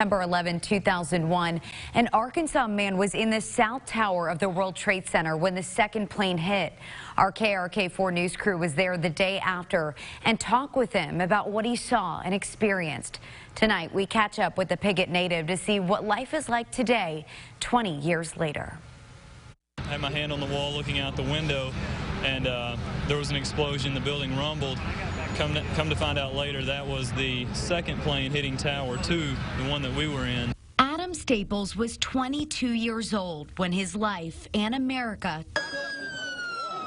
September 11, 2001, an Arkansas man was in the south tower of the World Trade Center when the second plane hit. Our KARK4 news crew was there the day after and talked with him about what he saw and experienced. Tonight, we catch up with the Piggott native to see what life is like today, 20 years later. I had my hand on the wall looking out the window, and there was an explosion. The building rumbled. Come to find out later, that was the second plane hitting Tower 2, the one that we were in. Adam Staples was 22 years old when his life and America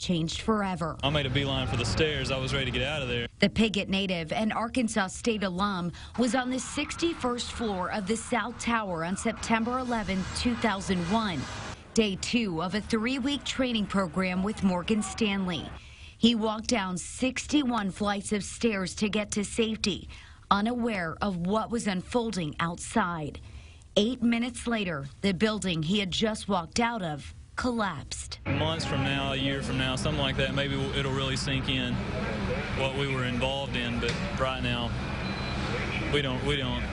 changed forever. I made a beeline for the stairs. I was ready to get out of there. The Piggott native and Arkansas State alum was on the 61st floor of the South Tower on September 11, 2001. Day 2 of a 3-week training program with Morgan Stanley. He walked down 61 flights of stairs to get to safety, unaware of what was unfolding outside. 8 minutes later, the building he had just walked out of collapsed. Months from now, a year from now, something like that, maybe it'll really sink in what we were involved in, but right now, we don't.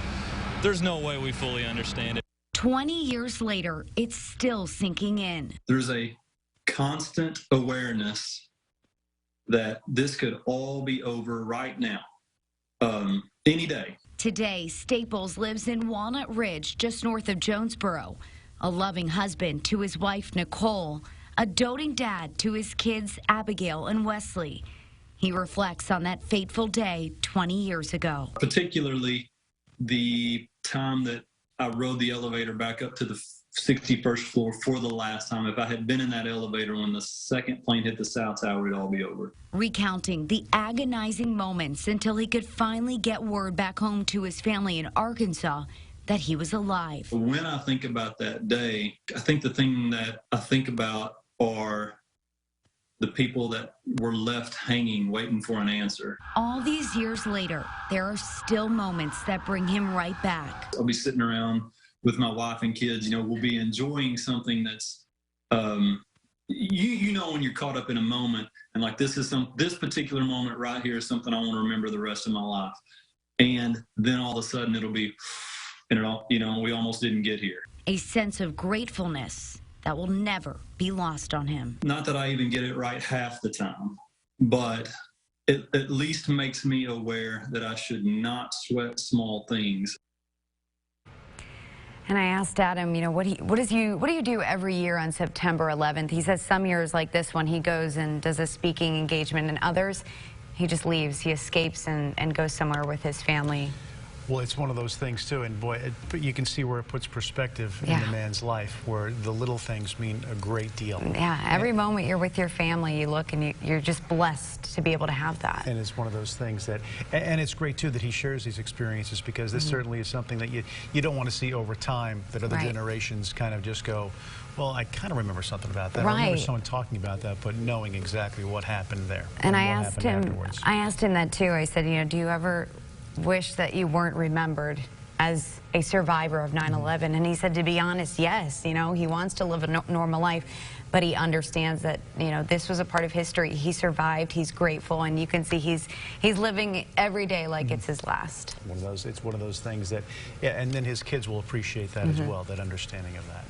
There's no way we fully understand it. 20 years later, it's still sinking in. There's a constant awareness that this could all be over right now, any day. Today, Staples lives in Walnut Ridge, just north of Jonesboro. A loving husband to his wife, Nicole. A doting dad to his kids, Abigail and Wesley. He reflects on that fateful day 20 years ago. Particularly the time that I rode the elevator back up to the 61st floor for the last time. If I had been in that elevator when the second plane hit the South Tower, it'd all be over. Recounting the agonizing moments until he could finally get word back home to his family in Arkansas that he was alive. When I think about that day, I think the thing that I think about are the people that were left hanging, waiting for an answer. All these years later, there are still moments that bring him right back. I'll be sitting around with my wife and kids, we'll be enjoying something that's, you know when you're caught up in a moment, and like this particular moment right here is something I want to remember the rest of my life. And then all of a sudden it'll be, we almost didn't get here. A sense of gratefulness that will never be lost on him. Not that I even get it right half the time, but it at least makes me aware that I should not sweat small things. And I asked Adam, what do you do every year on September 11th? He says some years like this one, he goes and does a speaking engagement, and others, he just leaves. He escapes and goes somewhere with his family. Well, it's one of those things, too, and boy, you can see where it puts perspective in the man's life, where the little things mean a great deal. Yeah, every moment you're with your family, you look and you're just blessed to be able to have that. And it's one of those things that, and it's great, too, that he shares these experiences, because this certainly is something that you don't want to see over time, that other generations kind of just go, well, I kind of remember something about that. I remember someone talking about that, but knowing exactly what happened there. And I asked him that, too. I said, do you ever wish that you weren't remembered as a survivor of 9/11? And he said, to be honest, yes. He wants to live a normal life, but he understands that this was a part of history. He survived. He's grateful, and you can see he's living every day like it's his last. It's one of those things that, and then his kids will appreciate that as well, that understanding of that.